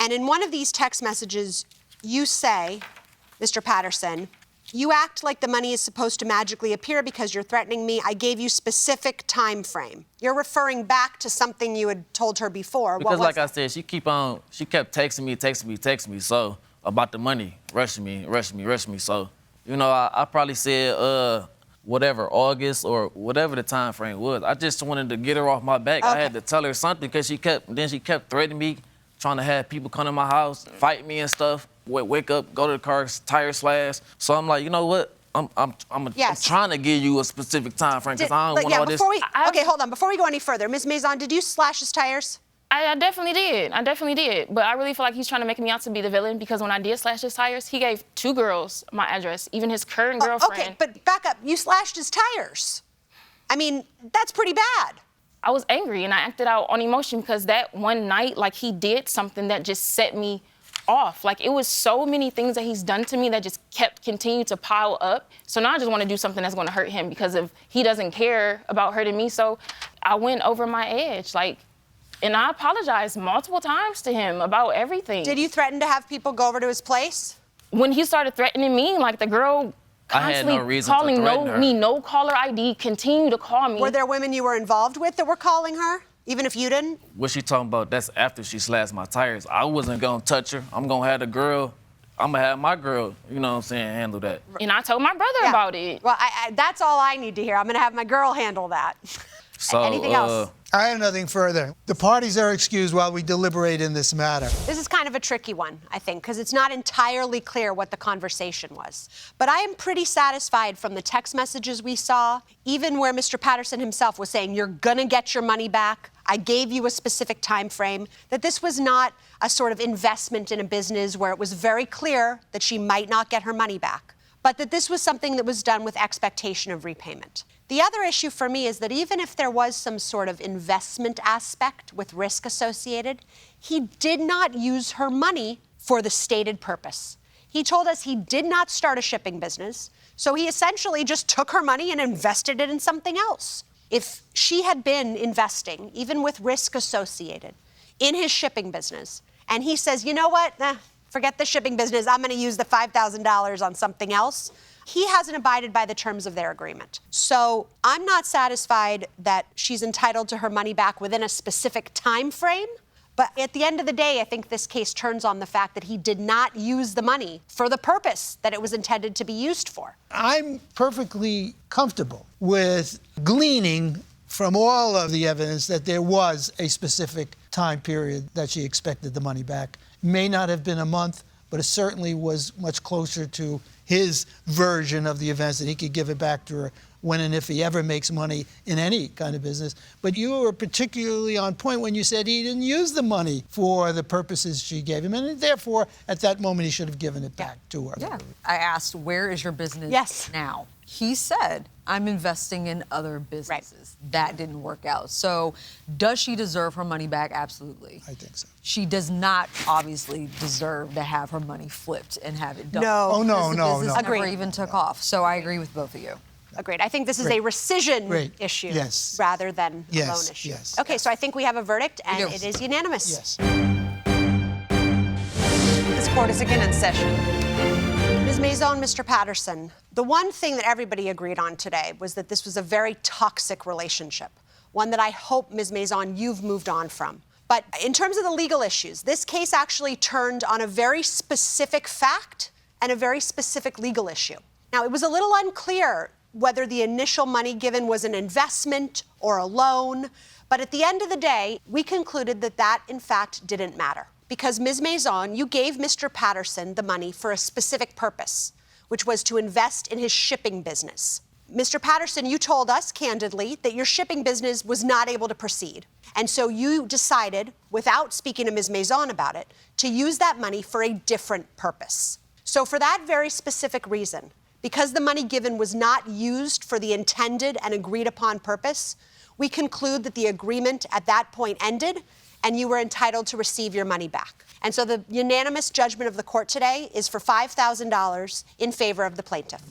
And in one of these text messages, you say, Mr. Patterson, you act like the money is supposed to magically appear because you're threatening me. I gave you specific time frame. You're referring back to something you had told her before. Because like I said, she kept texting me, so about the money, rushing me. So, you know, I probably said, whatever, August or whatever the time frame was. I just wanted to get her off my back. Okay. I had to tell her something because she kept threatening me, trying to have people come to my house, fight me and stuff. Wake up, go to the car, tire slash. So I'm like, you know what? I'm trying to give you a specific time frame because I don't want all this. Okay, hold on. Before we go any further, Ms. Maison, did you slash his tires? I definitely did. But I really feel like he's trying to make me out to be the villain because when I did slash his tires, he gave 2 girls my address, even his current girlfriend. Okay, but back up. You slashed his tires. I mean, that's pretty bad. I was angry and I acted out on emotion because that one night, like, he did something that just set me off. Like, it was so many things that he's done to me that just continued to pile up. So now I just want to do something that's going to hurt him because he doesn't care about hurting me. So I went over my edge, and I apologized multiple times to him about everything. Did you threaten to have people go over to his place? When he started threatening me, like, the girl constantly calling me no caller ID, continued to call me. Were there women you were involved with that were calling her? Even if you didn't? What she talking about, that's after she slashed my tires. I wasn't gonna touch her. I'm gonna have my girl, you know what I'm saying, handle that. And I told my brother about it. Well, that's all I need to hear. I'm gonna have my girl handle that. So, anything else? I have nothing further. The parties are excused while we deliberate in this matter. This is kind of a tricky one, I think, because it's not entirely clear what the conversation was. But I am pretty satisfied from the text messages we saw, even where Mr. Patterson himself was saying, you're gonna get your money back. I gave you a specific time frame, that this was not a sort of investment in a business where it was very clear that she might not get her money back, but that this was something that was done with expectation of repayment. The other issue for me is that even if there was some sort of investment aspect with risk associated, he did not use her money for the stated purpose. He told us he did not start a shipping business, so he essentially just took her money and invested it in something else. If she had been investing, even with risk associated, in his shipping business, and he says, you know what, forget the shipping business, I'm gonna use the $5,000 on something else, he hasn't abided by the terms of their agreement. So I'm not satisfied that she's entitled to her money back within a specific time frame. But at the end of the day, I think this case turns on the fact that he did not use the money for the purpose that it was intended to be used for. I'm perfectly comfortable with gleaning from all of the evidence that there was a specific time period that she expected the money back. May not have been a month, but it certainly was much closer to his version of the events that he could give it back to her when and if he ever makes money in any kind of business. But you were particularly on point when you said he didn't use the money for the purposes she gave him, and therefore, at that moment, he should have given it back to her. Yeah. I asked, where is your business now? He said, I'm investing in other businesses. Right. That didn't work out. So does she deserve her money back? Absolutely. I think so. She does not obviously deserve to have her money flipped and have it done. No. Oh, no. Business never even took off. So I agree with both of you. Agreed. I think this is a rescission issue rather than a loan issue. Yes. Okay, so I think we have a verdict, and it is unanimous. Yes. This court is again in session. Ms. Maison, Mr. Patterson, the one thing that everybody agreed on today was that this was a very toxic relationship, one that I hope, Ms. Maison, you've moved on from. But in terms of the legal issues, this case actually turned on a very specific fact and a very specific legal issue. Now, it was a little unclear whether the initial money given was an investment or a loan, but at the end of the day, we concluded that that, in fact, didn't matter. Because, Ms. Maison, you gave Mr. Patterson the money for a specific purpose, which was to invest in his shipping business. Mr. Patterson, you told us candidly that your shipping business was not able to proceed. And so you decided, without speaking to Ms. Maison about it, to use that money for a different purpose. So for that very specific reason, because the money given was not used for the intended and agreed upon purpose, we conclude that the agreement at that point ended and you were entitled to receive your money back. And so the unanimous judgment of the court today is for $5,000 in favor of the plaintiff.